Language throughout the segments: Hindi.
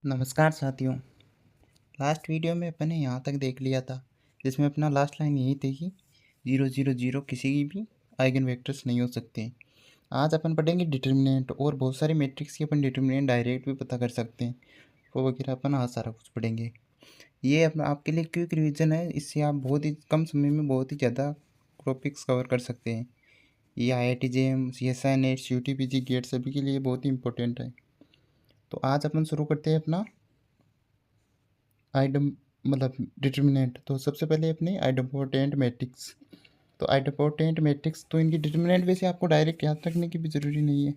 नमस्कार साथियों। लास्ट वीडियो में अपन ने यहाँ तक देख लिया था जिसमें अपना लास्ट लाइन यही थी कि 0 0 0 किसी की भी आइगन वेक्टर्स नहीं हो सकते। आज अपन पढ़ेंगे डिटर्मिनेंट और बहुत सारे मैट्रिक्स की अपन डिटर्मिनेंट डायरेक्ट भी पता कर सकते हैं, वो वगैरह अपन आज सारा कुछ पढ़ेंगे। ये अपना आपके लिए क्विक रिवीजन है, इससे आप बहुत ही कम समय में बहुत ही ज़्यादा टॉपिक्स कवर कर सकते हैं। ये IIT JEM CSI NET CUT PG GATE सभी के लिए बहुत ही इंपॉर्टेंट है। तो आज अपन शुरू करते हैं अपना आइडम मतलब डिटर्मिनेंट। तो सबसे पहले अपने आइडम्पोटेंट मैट्रिक्स। तो आइडम्पोटेंट मैट्रिक्स तो इनकी डिटर्मिनेंट वैसे आपको डायरेक्ट याद रखने की भी ज़रूरी नहीं है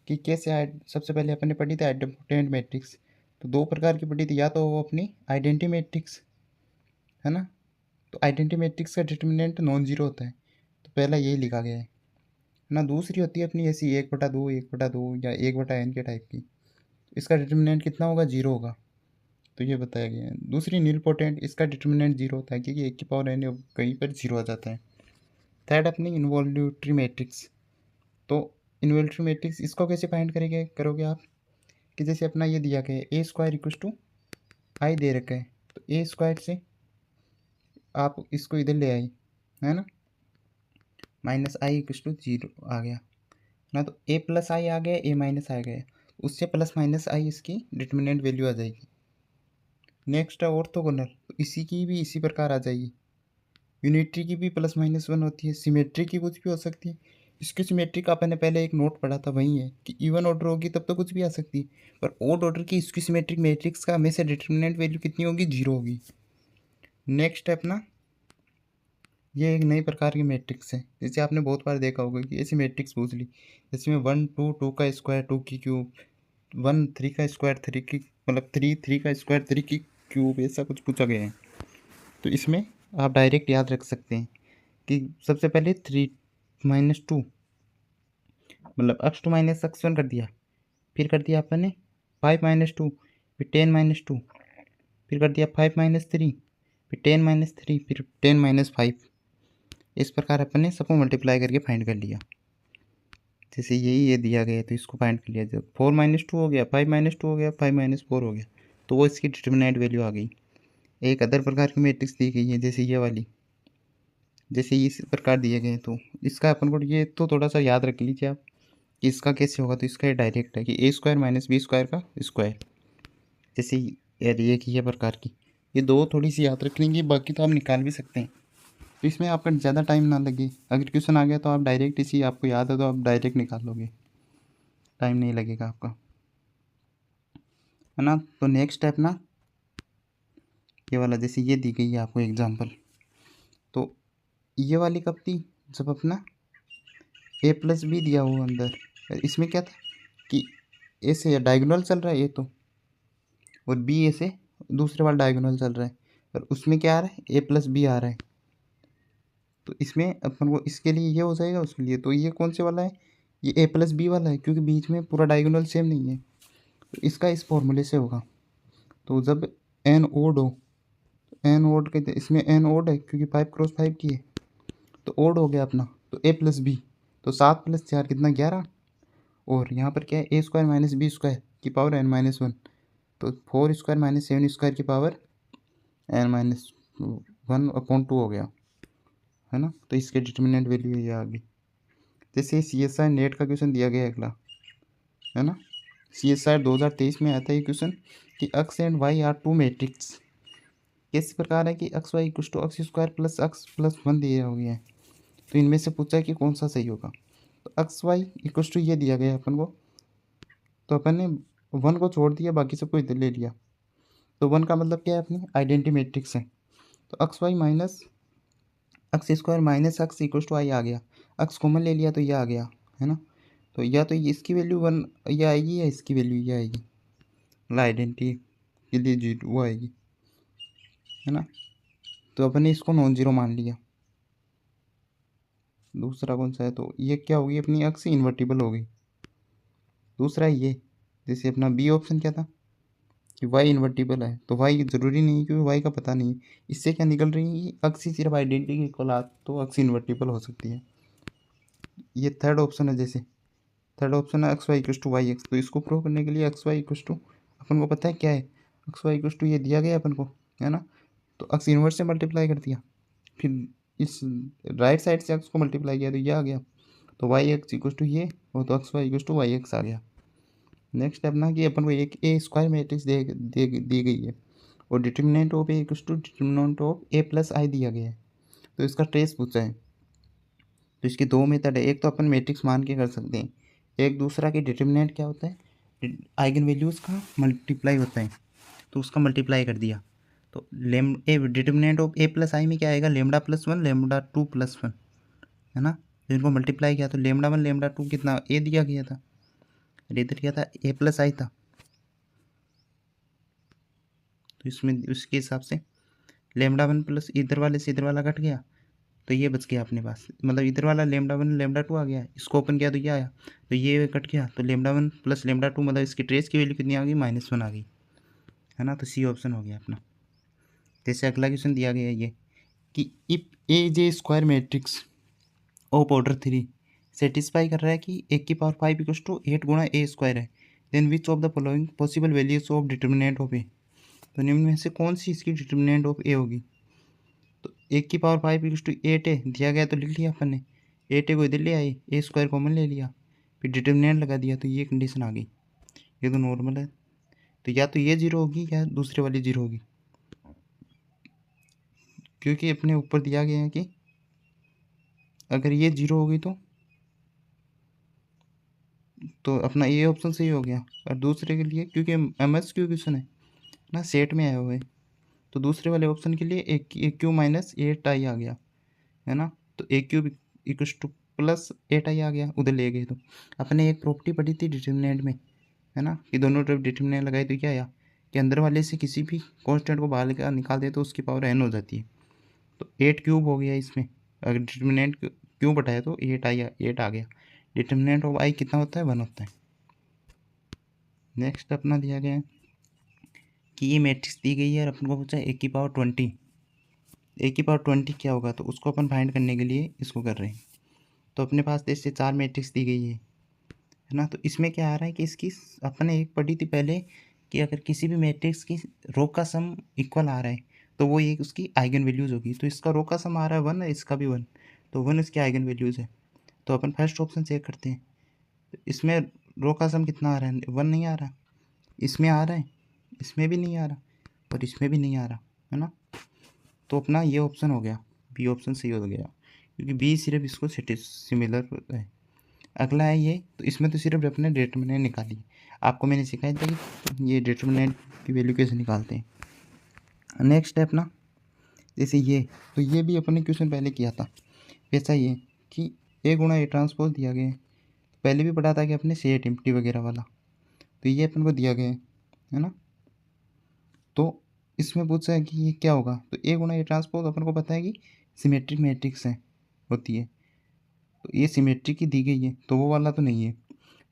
कि कैसे सबसे पहले अपन ने पढ़ी थी आइडम्पोटेंट मैट्रिक्स। तो दो प्रकार की पढ़ी थी, या तो वो अपनी आइडेंटिटी मैट्रिक्स है ना। तो आइडेंटिटी मैट्रिक्स का डिटर्मिनेंट नॉन जीरो होता है, तो पहला यही लिखा गया है ना। दूसरी होती है अपनी ऐसी 1/2 या 1/n के टाइप की, इसका डिटर्मिनेंट कितना होगा, जीरो होगा। तो ये बताया गया है। दूसरी नील पोटेंट, इसका डिटर्मिनेंट जीरो होता है क्योंकि 1 की पावर n कहीं पर जीरो आ जाता है। थर्ड अपनी इन्वॉल्यूटरी मैट्रिक्स। तो इन्वॉल्यूटरी मैट्रिक्स इसको कैसे फाइंड करोगे आप कि जैसे अपना ये दिया गया है A² = I दे रखा है, तो A² से आप इसको इधर ले आए है ना, -I = 0 आ गया ना। तो A+I आ गया, A- आ गया, उससे +-I इसकी डिटर्मिनेंट वैल्यू आ जाएगी। नेक्स्ट है ऑर्थोगोनल, तो इसी की भी इसी प्रकार आ जाएगी। यूनिटरी की भी +-1 होती है, सिमेट्री की कुछ भी हो सकती है। इसकी सिमेट्री का आपने पहले एक नोट पढ़ा था, वही है कि इवन ऑर्डर होगी तब तो कुछ भी आ सकती है, पर ऑड ऑर्डर की इसकी सिमेट्रिक मैट्रिक्स का हमेशा डिटर्मिनेंट वैल्यू कितनी होगी, 0 होगी। नेक्स्ट है अपना ये एक नई प्रकार की मैट्रिक्स है, जैसे आपने बहुत बार देखा होगा कि ऐसी मैट्रिक्स पूछ ली जिसमें 1 2 2 का स्क्वायर 2 की क्यूब, 1 3 का स्क्वायर 3 की मतलब 3 3 का स्क्वायर 3 की क्यूब, ऐसा कुछ पूछा गया है। तो इसमें आप डायरेक्ट याद रख सकते हैं कि सबसे पहले 3 - 2 मतलब x2 - x1 कर दिया, फिर कर दिया अपन ने 5 - 2, फिर 10 - 2, फिर कर दिया 5 - 3, फिर 10 - 3, फिर 10 - 5। इस प्रकार अपन ने सबको मल्टीप्लाई करके फाइंड कर लिया। जैसे ये दिया गया है तो इसको फाइंड कर लिया, जब 4 - 2 हो गया, 5 - 2 हो गया, 5 - 4 हो गया, तो वो इसकी डिटर्मिनेंट वैल्यू आ गई। एक अदर प्रकार की मैट्रिक्स दी गई है जैसे ये वाली, जैसे इस प्रकार दिए गए, तो इसका अपन को ये तो थोड़ा सा याद रख लीजिए आप कि इसका कैसे होगा। तो इसका ये डायरेक्ट है कि A² - B² का स्क्वायर, जैसे ये की ये प्रकार की, ये दो थोड़ी सी याद रखने की, बाकी तो आप निकाल भी सकते हैं। तो इसमें आपका ज़्यादा टाइम ना लगे, अगर क्वेश्चन आ गया तो आप डायरेक्ट इसी, आपको याद है तो आप डायरेक्ट निकाल लोगे, टाइम नहीं लगेगा आपका, है ना। तो नेक्स्ट स्टेप ना ये वाला, जैसे ये दी गई है आपको एग्जांपल, तो ये वाली कब थी, जब अपना A+B दिया हुआ अंदर। इसमें क्या था कि ए से डायगोनल चल रहा है ये तो, और बी ए से दूसरे वाला डायगोनल चल रहा है, और उसमें क्या आ रहा है, A+B आ रहा है। तो इसमें अपन को इसके लिए ये हो जाएगा, उसके लिए तो ये कौन से वाला है, ये A+B वाला है, क्योंकि बीच में पूरा डायगोनल सेम नहीं है। तो इसका इस फॉर्मूले से होगा। तो जब एन ओड हो, एन ओड के इसमें एन ओड है क्योंकि 5 × 5 की है, तो ओड हो गया अपना, तो A+B, तो 7 + 4 कितना, 11। और यहाँ पर क्या है, A² - B² की पावर n-1, तो 4² - 7² की पावर n-1/2 हो गया, है ना। तो इसके डिटर्मिनेंट वैल्यू ये आ गई। जैसे CSI नेट का क्वेश्चन दिया गया अगला, है ना। CSI 2023 में आता है ये क्वेश्चन कि x and y are two matrix. किस प्रकार है कि x y = x² + x + 1 दिए हो गए हैं, तो इनमें से पूछा है कि कौन सा सही होगा। तो x y = ये दिया गया अपन को, तो अपन ने 1 को छोड़ दिया, बाकी सबको इधर ले लिया। तो 1 का मतलब क्या है, अपनी आइडेंटिटी मैट्रिक्स है। तो x² - x = I आ गया, x कॉमन ले लिया तो ये आ गया, है ना। तो या तो ये इसकी वैल्यू 1 ये आएगी, या इसकी वैल्यू ये आएगी, मतलब आइडेंटिटी के लिए जी वो आएगी, है ना। तो अपन ने इसको नॉन जीरो मान लिया। दूसरा कौन सा है, तो ये क्या होगी, अपनी x इन्वर्टिबल होगी। दूसरा ये, जैसे अपना बी ऑप्शन क्या था कि y इन्वर्टिबल है, तो y ज़रूरी नहीं क्योंकि y का पता नहीं। इससे क्या निकल रही है कि x ही सिर्फ आइडेंटिटी की इक्वल आ तो x इन्वर्टिबल हो सकती है। ये थर्ड ऑप्शन है, जैसे थर्ड ऑप्शन है x y = yx, तो इसको प्रूव करने के लिए x y = अपन को पता है क्या है, एक्स वाई इक्वल टू ये दिया गया अपन को, है ना। तो एक्स इनवर्स से मल्टीप्लाई कर दिया, फिर इस राइट साइड से एक्स को मल्टीप्लाई किया तो ये आ गया, तो वाई एक्स इक्वल टू ये, और तो x y equal to y x आ गया। नेक्स्ट अपना कि अपन को एक ए स्क्वायर मैट्रिक्स दी गई है, और determinant of A equal to determinant of A plus I दिया गया है, तो इसका ट्रेस पूछा है। तो इसके दो मेथड है, एक तो अपन मैट्रिक्स मान के कर सकते हैं, एक दूसरा कि डिटर्मिनेंट क्या होता है, आइगन वैल्यूज़ का मल्टीप्लाई होता है, तो उसका मल्टीप्लाई कर दिया। तो A determinant of A plus I में क्या आएगा, lambda plus one lambda two plus one, है ना। तो इनको मल्टीप्लाई किया तो लेमडा वन लेमडा टू कितना ए दिया गया था, और इधर क्या था, ए प्लस आई था। तो इसमें उसके हिसाब से लेमडा वन प्लस इधर वाले से इधर वाला कट गया, तो ये बच गया अपने पास, मतलब इधर वाला लेमडा वन लेमडा टू आ गया, इसको ओपन किया तो ये आया, तो ये कट गया, तो lambda one plus lambda two, मतलब इसकी ट्रेस की वैल्यू कितनी आ गई, -1 आ गई, है ना। तो सी ऑप्शन हो गया अपना। जैसे अगला क्वेश्चन दिया गया है ये कि इफ ए जे square matrix of order 3 satisfy कर रहा है कि 1⁵ इक्वल टू 8 गुणा ए स्क्वायर है, then which of the following possible values of determinant of A, तो निम्न में से कौन सी इसकी डिटर्मिनेंट ऑफ ए होगी। तो 1⁵ इक्वल टू 8 है दिया गया, तो लिख लिया अपन ने, 8 को इधर ले आए, ए स्क्वायर कॉमन ले लिया, फिर डिटर्मिनेंट लगा दिया, तो ये कंडीशन आ गई, ये तो नॉर्मल है, तो या तो ये जीरो होगी या दूसरे वाली जीरो होगी, क्योंकि अपने ऊपर दिया गया है कि अगर ये जीरो होगी तो अपना ये ऑप्शन सही हो गया। और दूसरे के लिए क्योंकि MSQ क्वेश्चन है ना, सेट में आया हुआ है, तो दूसरे वाले ऑप्शन के लिए ए क्यू माइनस 8i आ गया, है ना। तो A cube equal to plus 8i आ गया, उधर ले गए। तो अपने एक प्रॉपर्टी पढ़ी थी डिटर्मिनेंट में, है ना, कि दोनों तरफ डिटर्मिनेंट लगाई तो क्या आया कि अंदर वाले से किसी भी कांस्टेंट को बाहर निकाल दे तो उसकी पावर n हो जाती है। तो 8 क्यूब हो गया इसमें, अगर डिटर्मिनेंट क्यूब हटाया तो 8 आ गया। डिटर्मिनेंट ऑफ आई कितना होता है, 1 होता है। नेक्स्ट अपना दिया गया है कि ये मैट्रिक्स दी गई है और अपन को पूछा है A⁻20 क्या होगा, तो उसको अपन फाइंड करने के लिए इसको कर रहे हैं। तो अपने पास जैसे 4 मैट्रिक्स दी गई है ना, तो इसमें क्या आ रहा है कि इसकी अपन एक पढ़ी थी पहले कि अगर किसी भी मैट्रिक्स की रो का सम इक्वल आ रहा है तो वो एक उसकी आइगन वैल्यूज़ होगी। तो इसका रो का सम आ रहा है 1, इसका भी 1, तो 1 इसकी आइगन वैल्यूज़ है। तो अपन फर्स्ट ऑप्शन चेक करते हैं, तो इसमें रो का सम कितना आ रहा है, 1 नहीं आ रहा, इसमें आ रहा है, इसमें भी नहीं आ रहा, और इसमें भी नहीं आ रहा, है ना। तो अपना ये ऑप्शन हो गया, बी ऑप्शन सही हो गया, क्योंकि बी सिर्फ इसको सिमिलर है। अगला है ये, तो इसमें तो सिर्फ अपने डिटर्मिनेंट निकाली, आपको मैंने सिखाया था कि ये डिटर्मिनेंट की वैल्यू कैसे निकालते हैं। नेक्स्ट है अपना जैसे ये, तो ये भी अपने क्वेश्चन पहले किया था, वैसा ये कि ए गुणा ए ट्रांसपोज दिया गया है, पहले भी पढ़ा था कि अपने सेट एम्प्टी वगैरह वाला, तो ये अपन को दिया गया है ना। तो इसमें पूछा है कि ये क्या होगा, तो ए गुणा ए ट्रांसपोज अपन को पता है कि सिमेट्रिक मैट्रिक्स है होती है, तो ये सिमेट्रिक की दी गई है, तो वो वाला तो नहीं है।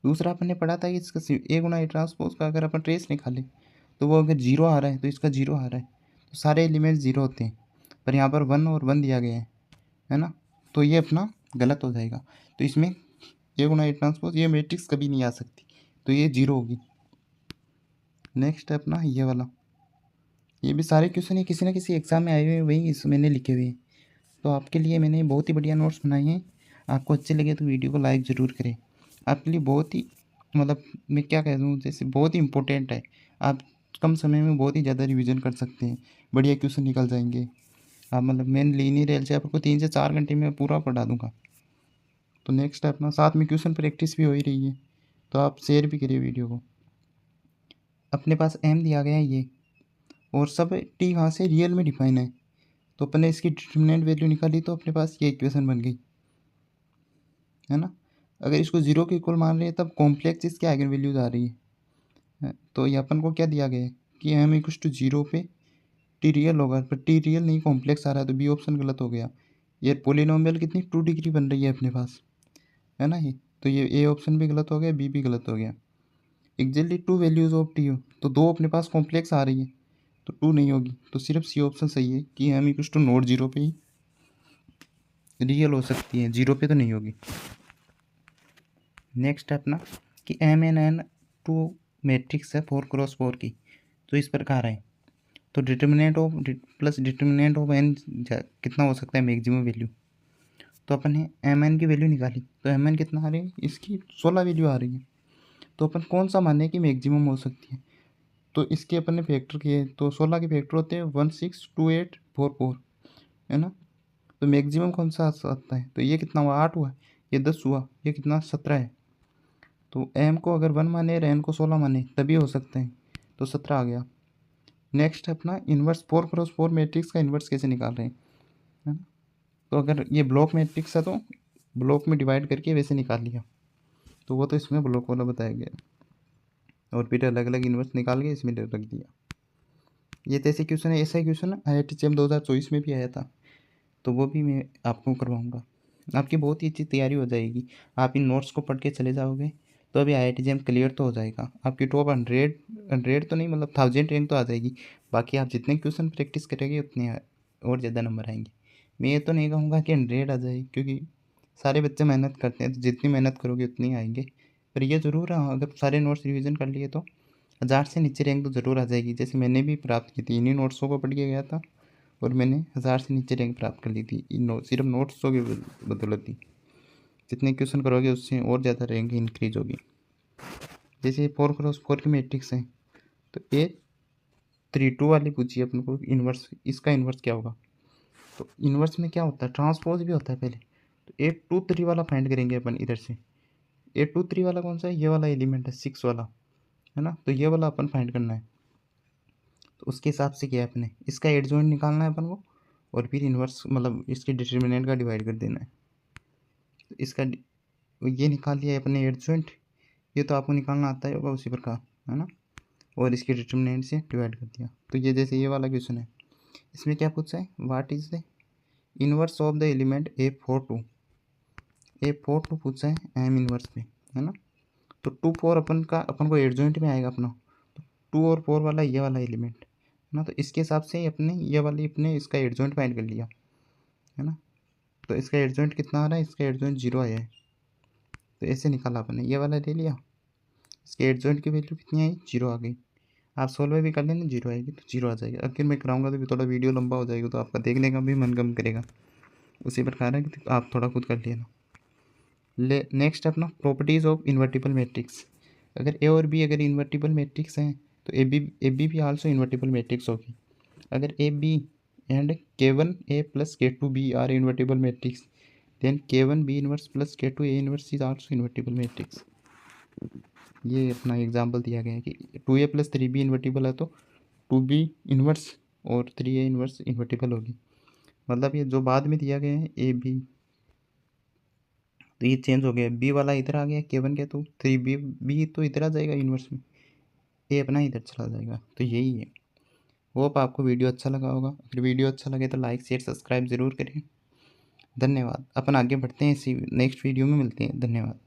दूसरा अपन ने पढ़ा था कि इसका ए गुणा ए ट्रांसपोज का अगर अपन ट्रेस निकालें तो वो अगर जीरो आ रहा है तो इसका जीरो आ रहा है, तो सारे एलिमेंट्स जीरो होते हैं, पर यहाँ पर 1 और 1 दिया गया है ना, तो ये अपना गलत हो जाएगा। तो इसमें ए गुणा ए ट्रांसपोज ये मैट्रिक्स कभी नहीं आ सकती, तो ये जीरो होगी। नेक्स्ट है अपना ये वाला, ये भी सारे क्वेश्चन ये किसी ना किसी एग्ज़ाम में आए हुए हैं, वही इस मैंने लिखे हुए हैं, तो आपके लिए मैंने बहुत ही बढ़िया नोट्स बनाए हैं। आपको अच्छे लगे तो वीडियो को लाइक ज़रूर करें, आपके लिए बहुत ही मतलब मैं क्या कह दूँ, जैसे बहुत ही इंपॉर्टेंट है। आप कम समय में बहुत ही ज़्यादा रिवीजन कर सकते हैं, बढ़िया क्वेश्चन निकल जाएंगे। आप मतलब मेन लीनियर अलजेब्रा आपको 3 से 4 घंटे में पूरा पढ़ा दूंगा। तो नेक्स्ट है अपना साथ में क्वेश्चन प्रैक्टिस भी हो ही रही है, तो आप शेयर भी करिए वीडियो को। अपने पास एम दिया गया है ये, और सब टी वहाँ से रियल में डिफाइन है, तो अपन ने इसकी डिटर्मिनेंट वैल्यू निकाली तो अपने पास ये इक्वेशन बन गई, है ना। अगर इसको जीरो के इक्वल मान रहे हैं तब कॉम्प्लेक्स इसकी आइगन वैल्यूज आ रही है। तो ये अपन को क्या दिया गया है कि एम इक्वल टू जीरो पे टी रियल होगा, पर टी रियल नहीं कॉम्प्लेक्स आ रहा है, तो बी ऑप्शन गलत हो गया। ये पोलिनोमियल कितनी 2 डिग्री बन रही है अपने पास, है ना। ये तो ये ए ऑप्शन भी गलत हो गया, बी भी गलत हो गया। एग्जैक्टली 2 वैल्यूज ऑफ टी हो, तो 2 अपने पास कॉम्प्लेक्स आ रही है, तो 2 नहीं होगी, तो सिर्फ सी ऑप्शन सही है कि M equal to not zero पे ही रियल हो सकती है, जीरो पे तो नहीं होगी। नेक्स्ट है अपना कि M N N two matrix है 4x4 की, तो इस प्रकार है। तो determinant of plus determinant of N कितना हो सकता है मैक्सिमम वैल्यू। तो अपन ने एम एन की वैल्यू निकाली, तो एम एन कितना आ रही है, इसकी 16 वैल्यू आ रही है। तो अपन कौन सा माने कि मैक्सिमम हो सकती है, तो इसके अपन ने फैक्टर किए, तो 16 के फैक्टर होते हैं 162844, है ना। तो मैक्सिमम कौन सा आता है, तो ये कितना हुआ 8 हुआ, ये 10 हुआ, ये कितना 17 है। तो एम को अगर 1 माने और एन को 16 माने तभी हो सकते हैं, तो 17 आ गया। नेक्स्ट है अपना इन्वर्स 4x4 मैट्रिक्स का इन्वर्स कैसे निकाल रहे हैं, है ना। तो अगर ये ब्लॉक मैट्रिक्स है तो ब्लॉक में डिवाइड करके वैसे निकाल लिया, तो वो तो इसमें ब्लॉक वाला बताया गया, और फिर अलग अलग इन्वर्स निकाल के इसमें रख दिया। ये तो ऐसे क्वेश्चन है, ऐसा ही क्वेश्चन IIT JEM 2024 में भी आया था, तो वो भी मैं आपको करवाऊँगा। आपकी बहुत ही अच्छी तैयारी हो जाएगी, आप इन नोट्स को पढ़ के चले जाओगे तो अभी IIT JEM क्लियर तो हो जाएगा। आपकी टॉप 100 तो नहीं, मतलब 1000 रैंक तो आ जाएगी। बाकी आप जितने क्वेश्चन प्रैक्टिस करेंगे उतने और ज़्यादा नंबर आएंगे। मैं ये तो नहीं कहूँगा कि 100 आ जाए, क्योंकि सारे बच्चे मेहनत करते हैं, तो जितनी मेहनत करोगे उतनी आएंगे। पर ये ज़रूर है, अगर सारे नोट्स रिविज़न कर लिए तो 1000 से नीचे रैंक तो ज़रूर आ जाएगी। जैसे मैंने भी प्राप्त की थी, इन्हीं नोट्सों को पढ़ के गया था और मैंने 1000 से नीचे रैंक प्राप्त कर ली थी, सिर्फ नोट्सों की बदौलत थी। जितने क्वेश्चन करोगे उससे और ज़्यादा रैंक इंक्रीज होगी। जैसे 4x4 की मैट्रिक्स है, तो A32 वाली पूछिए अपन को इन्वर्स, इसका इन्वर्स क्या होगा। तो इन्वर्स में क्या होता है, ट्रांसपोज भी होता है पहले। तो 823 वाला फाइंड करेंगे अपन इधर से। 823 वाला कौन सा है, ये वाला एलिमेंट है 6 वाला, है ना। तो ये वाला अपन फाइंड करना है, तो उसके हिसाब से क्या है, अपने इसका एडजॉइंट निकालना है अपन को, और फिर इन्वर्स मतलब इसके डिटर्मिनेंट का डिवाइड कर देना है। तो इसका ये निकाल लिया है अपने एडजॉइंट, ये तो आपको निकालना आता ही होगा उसी प्रकार, है ना। और इसके डिटर्मिनेंट से डिवाइड कर दिया। तो ये जैसे ये वाला क्वेश्चन है, इसमें क्या पूछा है, what is the inverse of the element A42 पूछा है एम इन्वर्स पे, है ना। तो 2 4 अपन को एडजॉइंट में आएगा अपना, तो 2 और 4 वाला ये वाला एलिमेंट, है ना। तो इसके हिसाब से अपने ये वाली अपने इसका एडजॉइंट फाइंड कर लिया, है ना। तो इसका एडजॉइंट कितना आ रहा है, इसका एडजॉइंट 0 आया है, तो ऐसे निकाला अपने, ये वाला ले लिया, इसके एडजॉइंट की वैल्यू कितनी आई, 0 आ गई। आप सॉल्व भी कर लेना, 0 आएगी तो 0 आ जाएगा। अगर मैं कराऊंगा तो थोड़ा वीडियो लंबा हो जाएगा, तो आपका देखने का भी मन कम करेगा। उसी प्रकार है कि आप थोड़ा खुद कर लेना। नेक्स्ट अपना प्रॉपर्टीज़ ऑफ इन्वर्टिबल मैट्रिक्स। अगर ए और बी अगर इन्वर्टिबल मैट्रिक्स हैं, तो ए बी भी आल्सो इन्वर्टिबल मैट्रिक्स होगी। अगर A B and K1A plus K2B are invertible matrix, then K1B inverse plus K2A inverse is also invertible matrix। ये अपना एग्जाम्पल दिया गया है कि 2A plus 3B इन्वर्टिबल है, तो 2B इन्वर्स और 3A इन्वर्स इन्वर्टिबल होगी। मतलब ये जो बाद में दिया गया है ए बी, तो ये चेंज हो गया, बी वाला इधर आ गया K1 के, तो 3B तो इधर आ जाएगा इन्वर्स में, ए अपना इधर चला जाएगा। तो यही है। होप आपको वीडियो अच्छा लगा होगा। अगर वीडियो अच्छा लगे तो लाइक शेयर सब्सक्राइब ज़रूर करें। धन्यवाद। अपन आगे बढ़ते हैं, इसी नेक्स्ट वीडियो में मिलते हैं। धन्यवाद।